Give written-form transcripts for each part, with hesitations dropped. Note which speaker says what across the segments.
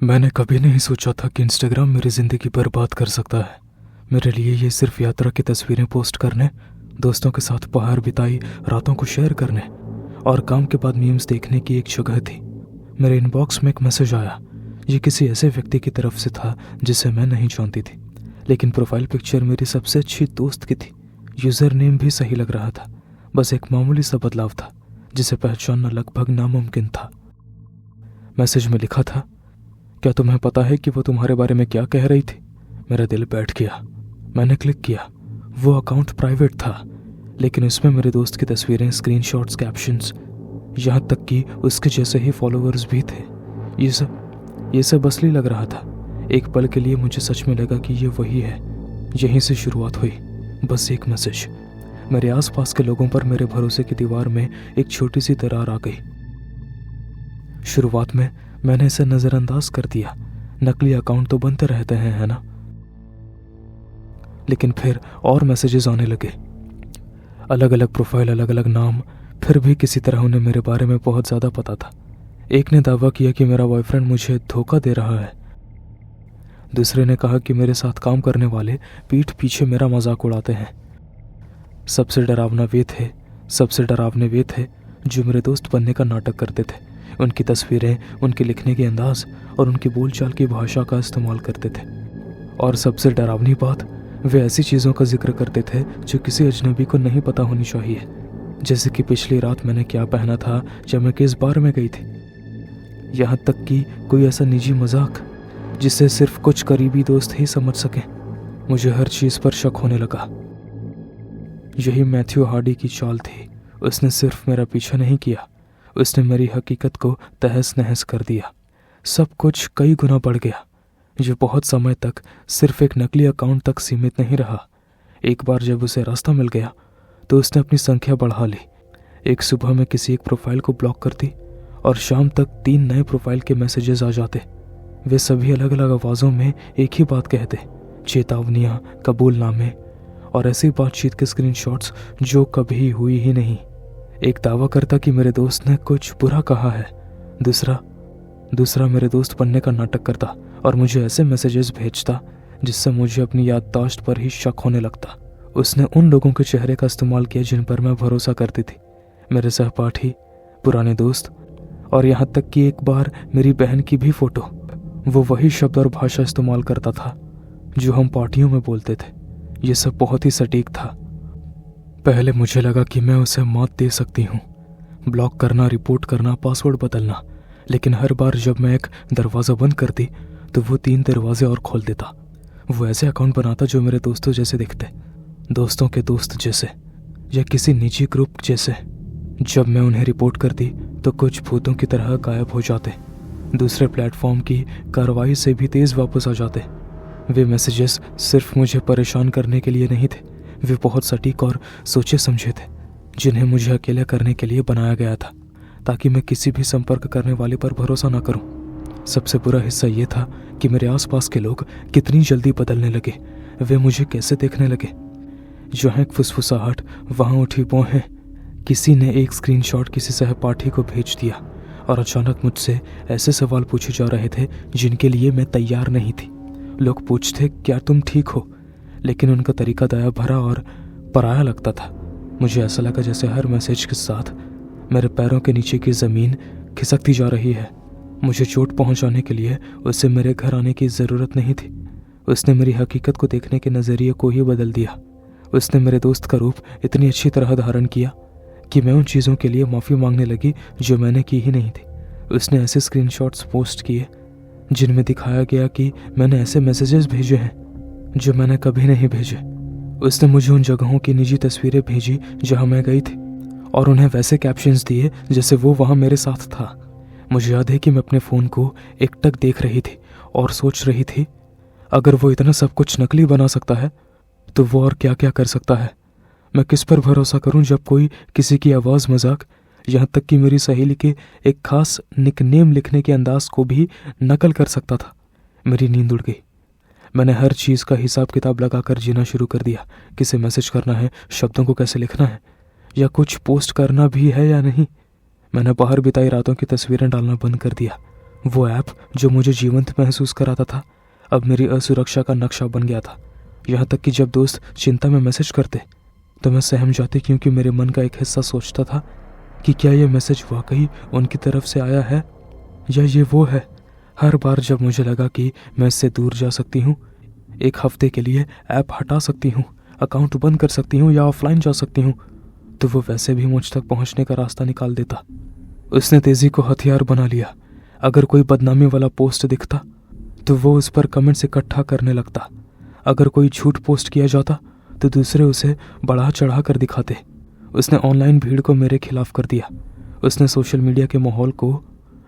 Speaker 1: मैंने कभी नहीं सोचा था कि इंस्टाग्राम मेरी ज़िंदगी बर्बाद कर सकता है। मेरे लिए ये सिर्फ यात्रा की तस्वीरें पोस्ट करने, दोस्तों के साथ बाहर बिताई रातों को शेयर करने और काम के बाद मीम्स देखने की एक जगह थी। मेरे इनबॉक्स में एक मैसेज आया। ये किसी ऐसे व्यक्ति की तरफ से था जिसे मैं नहीं जानती थी, लेकिन प्रोफाइल पिक्चर मेरी सबसे अच्छी दोस्त की थी। यूज़र नेम भी सही लग रहा था, बस एक मामूली सा बदलाव था जिसे पहचानना लगभग नामुमकिन था। मैसेज में लिखा था, क्या तुम्हें पता है कि वो तुम्हारे बारे में क्या कह रही थी? मेरा दिल बैठ गया। मैंने क्लिक किया। वो अकाउंट प्राइवेट था, लेकिन उसमें मेरे दोस्त की तस्वीरें, स्क्रीनशॉट्स, कैप्शंस, यहाँ तक कि उसके जैसे ही फॉलोअर्स भी थे। ये सब असली लग रहा था। एक पल के लिए मुझे सच में लगा कि ये वही है। यहीं से शुरुआत हुई। बस एक मैसेज। मेरे आसपास के लोगों पर मेरे भरोसे की दीवार में एक छोटी सी दरार आ गई। शुरुआत में मैंने इसे नज़रअंदाज कर दिया। नकली अकाउंट तो बनते रहते हैं, है ना? लेकिन फिर और मैसेजेस आने लगे। अलग अलग प्रोफाइल, अलग अलग नाम, फिर भी किसी तरह उन्हें मेरे बारे में बहुत ज़्यादा पता था। एक ने दावा किया कि मेरा बॉयफ्रेंड मुझे धोखा दे रहा है। दूसरे ने कहा कि मेरे साथ काम करने वाले पीठ पीछे मेरा मजाक उड़ाते हैं। सबसे डरावने वे थे जो मेरे दोस्त बनने का नाटक करते थे। उनकी तस्वीरें, उनके लिखने के अंदाज और उनकी बोलचाल की भाषा का इस्तेमाल करते थे। और सबसे डरावनी बात, वे ऐसी चीज़ों का जिक्र करते थे जो किसी अजनबी को नहीं पता होनी चाहिए, जैसे कि पिछली रात मैंने क्या पहना था जब मैं किस बार में गई थी। यहाँ तक कि कोई ऐसा निजी मजाक जिसे सिर्फ कुछ करीबी दोस्त ही समझ सकें। मुझे हर चीज़ पर शक होने लगा। यही मैथ्यू हार्डी की चाल थी। उसने सिर्फ मेरा पीछा नहीं किया, उसने मेरी हकीकत को तहस नहस कर दिया। सब कुछ कई गुना बढ़ गया। जो बहुत समय तक सिर्फ एक नकली अकाउंट तक सीमित नहीं रहा। एक बार जब उसे रास्ता मिल गया तो उसने अपनी संख्या बढ़ा ली। एक सुबह में किसी एक प्रोफाइल को ब्लॉक कर दी और शाम तक 3 नए प्रोफाइल के मैसेजेस आ जाते। वे सभी अलग अलग आवाज़ों में एक ही बात कहते, चेतावनियाँ, कबूलनामे और ऐसी बातचीत के स्क्रीनशॉट्स जो कभी हुई ही नहीं। एक दावा करता कि मेरे दोस्त ने कुछ बुरा कहा है, दूसरा मेरे दोस्त बनने का नाटक करता और मुझे ऐसे मैसेजेस भेजता जिससे मुझे अपनी याददाश्त पर ही शक होने लगता। उसने उन लोगों के चेहरे का इस्तेमाल किया जिन पर मैं भरोसा करती थी, मेरे सहपाठी, पुराने दोस्त और यहाँ तक कि एक बार मेरी बहन की भी फोटो। वो वही शब्द और भाषा इस्तेमाल करता था जो हम पार्टियों में बोलते थे। ये सब बहुत ही सटीक था। पहले मुझे लगा कि मैं उसे मात दे सकती हूँ, ब्लॉक करना, रिपोर्ट करना, पासवर्ड बदलना, लेकिन हर बार जब मैं एक दरवाज़ा बंद करती तो वो 3 दरवाजे और खोल देता। वो ऐसे अकाउंट बनाता जो मेरे दोस्तों जैसे दिखते, दोस्तों के दोस्त जैसे या किसी निजी ग्रुप जैसे। जब मैं उन्हें रिपोर्ट करती तो कुछ भूतों की तरह गायब हो जाते, दूसरे प्लेटफॉर्म की कार्रवाई से भी तेज़ वापस आ जाते। वे मैसेजेस सिर्फ मुझे परेशान करने के लिए नहीं थे, वे बहुत सटीक और सोचे समझे थे, जिन्हें मुझे अकेला करने के लिए बनाया गया था ताकि मैं किसी भी संपर्क करने वाले पर भरोसा ना करूं। सबसे बुरा हिस्सा ये था कि मेरे आसपास के लोग कितनी जल्दी बदलने लगे। वे मुझे कैसे देखने लगे। जहाँ एक फुसफुसाहट वहाँ उठी भौहें। किसी ने एक स्क्रीनशॉट किसी सहपाठी को भेज दिया और अचानक मुझसे ऐसे सवाल पूछे जा रहे थे जिनके लिए मैं तैयार नहीं थी। लोग पूछते, क्या तुम ठीक हो? लेकिन उनका तरीका दया भरा और पराया लगता था। मुझे ऐसा लगा जैसे हर मैसेज के साथ मेरे पैरों के नीचे की ज़मीन खिसकती जा रही है। मुझे चोट पहुंचाने के लिए उससे मेरे घर आने की ज़रूरत नहीं थी। उसने मेरी हकीकत को देखने के नज़रिए को ही बदल दिया। उसने मेरे दोस्त का रूप इतनी अच्छी तरह धारण किया कि मैं उन चीज़ों के लिए माफ़ी मांगने लगी जो मैंने की ही नहीं थी। उसने ऐसे स्क्रीनशॉट्स पोस्ट किए जिनमें दिखाया गया कि मैंने ऐसे मैसेजेस भेजे हैं जो मैंने कभी नहीं भेजे। उसने मुझे उन जगहों की निजी तस्वीरें भेजी जहां मैं गई थी और उन्हें वैसे कैप्शंस दिए जैसे वो वहां मेरे साथ था। मुझे याद है कि मैं अपने फ़ोन को एकटक देख रही थी और सोच रही थी, अगर वो इतना सब कुछ नकली बना सकता है तो वो और क्या क्या कर सकता है। मैं किस पर भरोसा करूं जब कोई किसी की आवाज़, मजाक, यहाँ तक कि मेरी सहेली के एक खास निकनेम लिखने के अंदाज को भी नकल कर सकता था। मेरी नींद उड़ गई। मैंने हर चीज़ का हिसाब किताब लगाकर जीना शुरू कर दिया। किसे मैसेज करना है, शब्दों को कैसे लिखना है, या कुछ पोस्ट करना भी है या नहीं। मैंने बाहर बिताई रातों की तस्वीरें डालना बंद कर दिया। वो ऐप जो मुझे जीवंत महसूस कराता था अब मेरी असुरक्षा का नक्शा बन गया था। यहाँ तक कि जब दोस्त चिंता में मैसेज करते तो मैं सहम जाती, क्योंकि मेरे मन का एक हिस्सा सोचता था कि क्या ये मैसेज वाकई उनकी तरफ से आया है या ये वो है। हर बार जब मुझे लगा कि मैं इससे दूर जा सकती हूँ, एक हफ्ते के लिए ऐप हटा सकती हूँ, अकाउंट बंद कर सकती हूँ या ऑफलाइन जा सकती हूँ, तो वो वैसे भी मुझ तक पहुँचने का रास्ता निकाल देता। उसने तेजी को हथियार बना लिया। अगर कोई बदनामी वाला पोस्ट दिखता तो वो उस पर कमेंट्स इकट्ठा करने लगता। अगर कोई झूठ पोस्ट किया जाता तो दूसरे उसे बढ़ा चढ़ा कर दिखाते। उसने ऑनलाइन भीड़ को मेरे खिलाफ कर दिया। उसने सोशल मीडिया के माहौल को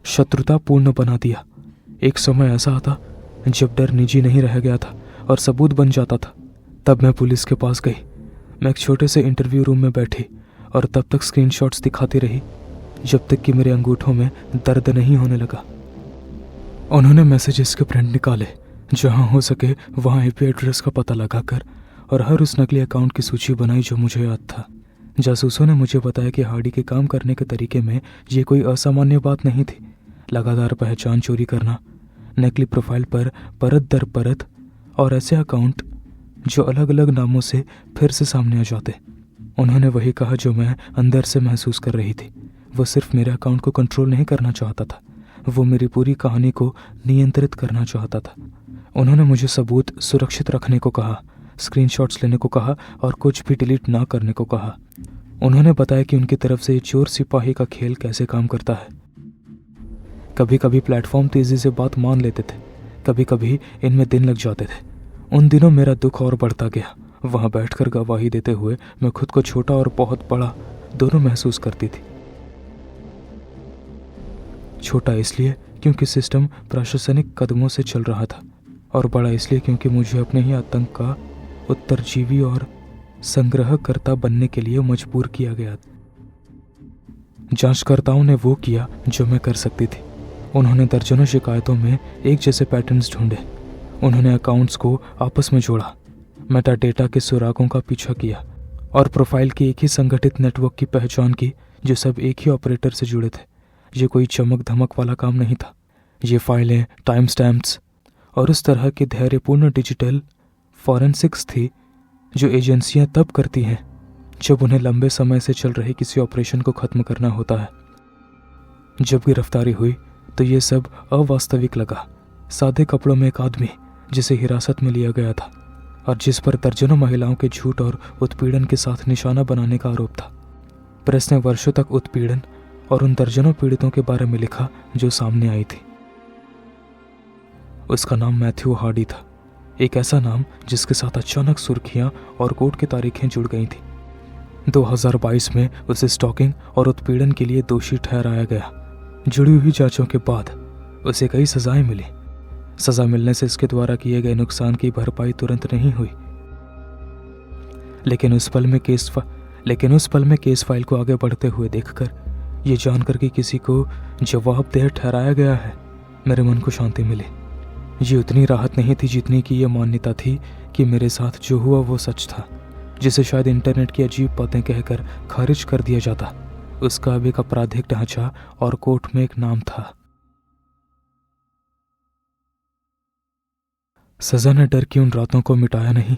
Speaker 1: शत्रुतापूर्ण बना दिया। एक समय ऐसा आता जब डर निजी नहीं रह गया था और सबूत बन जाता था। तब मैं पुलिस के पास गई। मैं एक छोटे से इंटरव्यू रूम में बैठी और तब तक स्क्रीनशॉट्स दिखाती रही जब तक कि मेरे अंगूठों में दर्द नहीं होने लगा। उन्होंने मैसेजेस के प्रिंट निकाले, जहां हो सके वहां आईपी एड्रेस का पता लगाकर, और हर उस नकली अकाउंट की सूची बनाई जो मुझे याद था। जासूसों ने मुझे बताया कि हार्डी के काम करने के तरीके में ये कोई असामान्य बात नहीं थी। लगातार पहचान चोरी करना, नकली प्रोफाइल पर परत दर परत, और ऐसे अकाउंट जो अलग अलग नामों से फिर से सामने आ जाते। उन्होंने वही कहा जो मैं अंदर से महसूस कर रही थी। वो सिर्फ मेरे अकाउंट को कंट्रोल नहीं करना चाहता था, वो मेरी पूरी कहानी को नियंत्रित करना चाहता था। उन्होंने मुझे सबूत सुरक्षित रखने को कहा, स्क्रीनशॉट्स लेने को कहा और कुछ भी डिलीट ना करने को कहा। उन्होंने बताया कि उनकी तरफ से चोर सिपाही का खेल कैसे काम करता है। कभी कभी प्लेटफॉर्म तेजी से बात मान लेते थे, कभी कभी इनमें दिन लग जाते थे। उन दिनों मेरा दुख और बढ़ता गया। वहां बैठकर गवाही देते हुए मैं खुद को छोटा और बहुत बड़ा दोनों महसूस करती थी। छोटा इसलिए क्योंकि सिस्टम प्रशासनिक कदमों से चल रहा था, और बड़ा इसलिए क्योंकि मुझे अपने ही आतंक का उत्तरजीवी और संग्रहकर्ता बनने के लिए मजबूर किया गया। जांचकर्ताओं ने वो किया जो मैं कर सकती थी। उन्होंने दर्जनों शिकायतों में एक जैसे पैटर्न्स ढूंढे। उन्होंने अकाउंट्स को आपस में जोड़ा, मेटाडेटा के सुरागों का पीछा किया और प्रोफाइल की एक ही संगठित नेटवर्क की पहचान की जो सब एक ही ऑपरेटर से जुड़े थे। ये कोई चमक धमक वाला काम नहीं था। ये फाइलें, टाइम स्टैम्प्स और उस तरह की धैर्यपूर्ण डिजिटल फॉरेंसिक्स थी जो एजेंसियां तब करती हैं जब उन्हें लंबे समय से चल रहे किसी ऑपरेशन को खत्म करना होता है। जब गिरफ्तारी हुई तो ये सब अवास्तविक लगा। सादे कपड़ों में एक आदमी जिसे हिरासत में लिया गया था और जिस पर दर्जनों महिलाओं के झूठ और उत्पीड़न के साथ निशाना बनाने का आरोप था। प्रेस ने वर्षों तक उत्पीड़न और उन दर्जनों पीड़ितों के बारे में लिखा जो सामने आई थी। उसका नाम मैथ्यू हार्डी था, एक ऐसा नाम जिसके साथ अचानक सुर्खियां और कोर्ट की तारीखें जुड़ गई थी। 2022 में उसे स्टॉकिंग और उत्पीड़न के लिए दोषी ठहराया गया। जुड़ी हुई जांचों के बाद उसे कई सजाएं मिली। सजा मिलने से इसके द्वारा किए गए नुकसान की भरपाई तुरंत नहीं हुई, लेकिन उस पल में केस फाइल को आगे बढ़ते हुए देखकर, ये जानकर कि किसी को जवाबदेह ठहराया गया है, मेरे मन को शांति मिली। ये उतनी राहत नहीं थी जितनी कि यह मान्यता थी कि मेरे साथ जो हुआ वो सच था, जिसे शायद इंटरनेट की अजीब बातें कहकर खारिज कर दिया जाता। उसका अब एक आपराधिक ढांचा और कोर्ट में एक नाम था। सजा ने डर की उन रातों को मिटाया नहीं।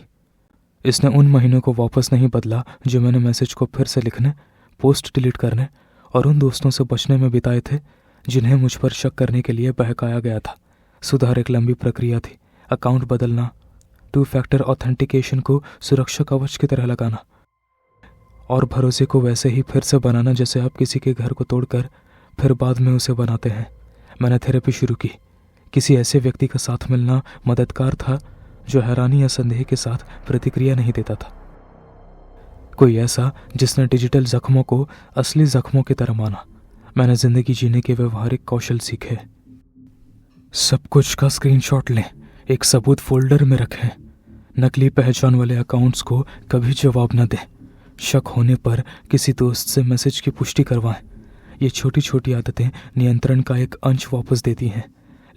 Speaker 1: इसने उन महीनों को वापस नहीं बदला जो मैंने मैसेज को फिर से लिखने, पोस्ट डिलीट करने और उन दोस्तों से बचने में बिताए थे जिन्हें मुझ पर शक करने के लिए बहकाया गया था। सुधार एक लंबी प्रक्रिया थी। अकाउंट बदलना, 2 फैक्टर ऑथेंटिकेशन को सुरक्षा कवच की तरह लगाना और भरोसे को वैसे ही फिर से बनाना जैसे आप किसी के घर को तोड़कर फिर बाद में उसे बनाते हैं। मैंने थेरेपी शुरू की। किसी ऐसे व्यक्ति का साथ मिलना मददगार था जो हैरानी या संदेह के साथ प्रतिक्रिया नहीं देता था। कोई ऐसा जिसने डिजिटल जख्मों को असली जख्मों की तरह माना। मैंने जिंदगी जीने के व्यवहारिक कौशल सीखे। सब कुछ का स्क्रीनशॉट लें, एक सबूत फोल्डर में रखें। नकली पहचान वाले अकाउंट्स को कभी जवाब न दें। शक होने पर किसी दोस्त से मैसेज की पुष्टि करवाएं। ये छोटी छोटी आदतें नियंत्रण का एक अंश वापस देती हैं,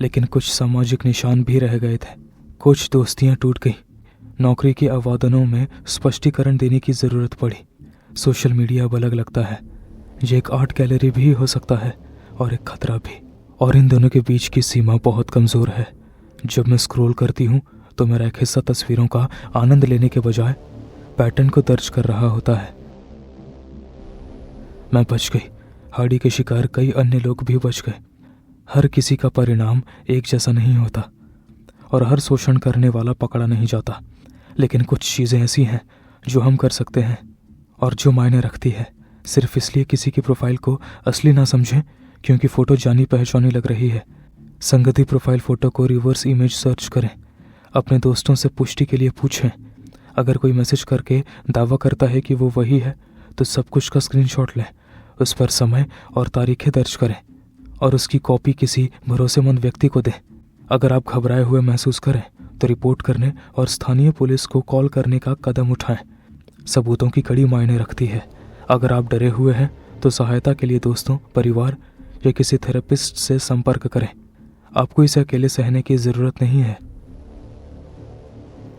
Speaker 1: लेकिन कुछ सामाजिक निशान भी रह गए थे। कुछ दोस्तियां टूट गई। नौकरी के आवेदनों में स्पष्टीकरण देने की ज़रूरत पड़ी। सोशल मीडिया अब अलग लगता है। ये एक आर्ट गैलरी भी हो सकता है और एक खतरा भी। और इन दोनों के बीच की सीमा बहुत कमज़ोर है। जब मैं स्क्रॉल करती हूँ तो मेरा एक हिस्सा तस्वीरों का आनंद लेने के बजाय पैटर्न को दर्ज कर रहा होता है। मैं बच गई। हार्डी के शिकार कई अन्य लोग भी बच गए। हर किसी का परिणाम एक जैसा नहीं होता और हर शोषण करने वाला पकड़ा नहीं जाता, लेकिन कुछ चीज़ें ऐसी हैं जो हम कर सकते हैं और जो मायने रखती है। सिर्फ इसलिए किसी की प्रोफाइल को असली ना समझें क्योंकि फ़ोटो जानी पहचानी लग रही है। संगति प्रोफाइल फ़ोटो को रिवर्स इमेज सर्च करें। अपने दोस्तों से पुष्टि के लिए पूछें। अगर कोई मैसेज करके दावा करता है कि वो वही है तो सब कुछ का स्क्रीनशॉट लें, उस पर समय और तारीखें दर्ज करें और उसकी कॉपी किसी भरोसेमंद व्यक्ति को दें। अगर आप घबराए हुए महसूस करें तो रिपोर्ट करने और स्थानीय पुलिस को कॉल करने का कदम उठाएं। सबूतों की कड़ी मायने रखती है। अगर आप डरे हुए हैं तो सहायता के लिए दोस्तों, परिवार या किसी थेरेपिस्ट से संपर्क करें। आपको इसे अकेले सहने की ज़रूरत नहीं है।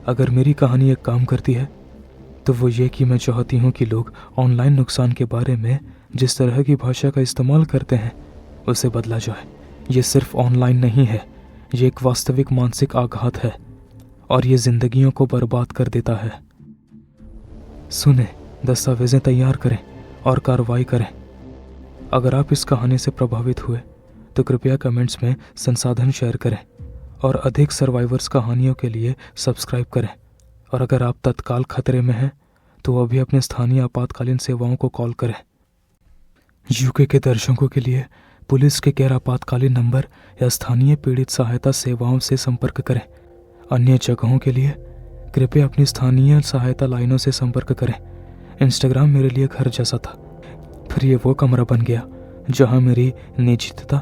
Speaker 1: अगर मेरी कहानी एक काम करती है तो वो ये कि मैं चाहती हूँ कि लोग ऑनलाइन नुकसान के बारे में जिस तरह की भाषा का इस्तेमाल करते हैं उसे बदला जाए। ये सिर्फ ऑनलाइन नहीं है, ये एक वास्तविक मानसिक आघात है और ये जिंदगियों को बर्बाद कर देता है। सुने, दस्तावेज़ें तैयार करें और कार्रवाई करें। अगर आप इस कहानी से प्रभावित हुए तो कृपया कमेंट्स में संसाधन शेयर करें और अधिक सर्वाइवर्स कहानियों के लिए सब्सक्राइब करें। और अगर आप तत्काल खतरे में हैं तो अभी अपने स्थानीय आपातकालीन सेवाओं को कॉल करें। यूके के दर्शकों के लिए पुलिस के गैर आपातकालीन नंबर या स्थानीय पीड़ित सहायता सेवाओं से संपर्क करें। अन्य जगहों के लिए कृपया अपनी स्थानीय सहायता लाइनों से संपर्क करें। इंस्टाग्राम मेरे लिए घर जैसा था, फिर ये वो कमरा बन गया जहां मेरी निजता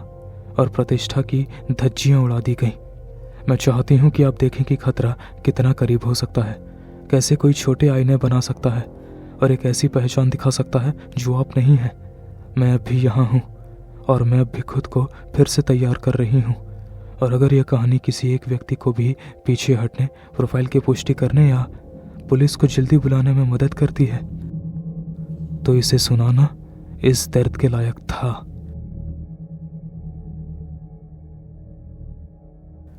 Speaker 1: और प्रतिष्ठा की धज्जियां उड़ा दी गईं। मैं चाहती हूं कि आप देखें कि खतरा कितना करीब हो सकता है, कैसे कोई छोटे आईने बना सकता है और एक ऐसी पहचान दिखा सकता है जो आप नहीं हैं। मैं अब भी यहाँ हूँ और मैं अब भी खुद को फिर से तैयार कर रही हूँ। और अगर यह कहानी किसी एक व्यक्ति को भी पीछे हटने, प्रोफाइल की पुष्टि करने या पुलिस को जल्दी बुलाने में मदद करती है तो इसे सुनाना इस दर्द के लायक था।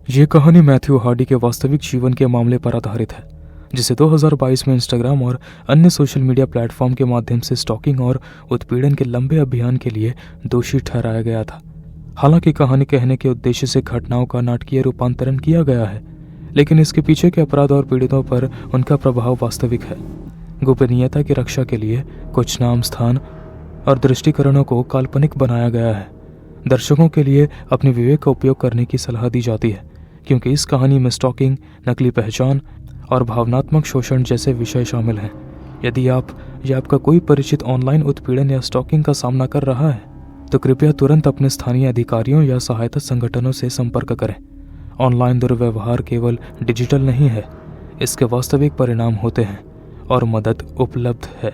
Speaker 1: ये कहानी मैथ्यू हार्डी के वास्तविक जीवन के मामले पर आधारित है, जिसे 2022 में इंस्टाग्राम और अन्य सोशल मीडिया प्लेटफॉर्म के माध्यम से स्टॉकिंग और उत्पीड़न के लंबे अभियान के लिए दोषी ठहराया गया था। हालांकि कहानी कहने के उद्देश्य से घटनाओं का नाटकीय रूपांतरण किया गया है, लेकिन इसके पीछे के अपराध और पीड़ितों पर उनका प्रभाव वास्तविक है। गोपनीयता की रक्षा के लिए कुछ नाम, स्थान और दृष्टिकरणों को काल्पनिक बनाया गया है। दर्शकों के लिए अपने विवेक का उपयोग करने की सलाह दी जाती है, क्योंकि इस कहानी में स्टॉकिंग, नकली पहचान और भावनात्मक शोषण जैसे विषय शामिल हैं। यदि आप या आपका कोई परिचित ऑनलाइन उत्पीड़न या स्टॉकिंग का सामना कर रहा है तो कृपया तुरंत अपने स्थानीय अधिकारियों या सहायता संगठनों से संपर्क करें। ऑनलाइन दुर्व्यवहार केवल डिजिटल नहीं है, इसके वास्तविक परिणाम होते हैं और मदद उपलब्ध है।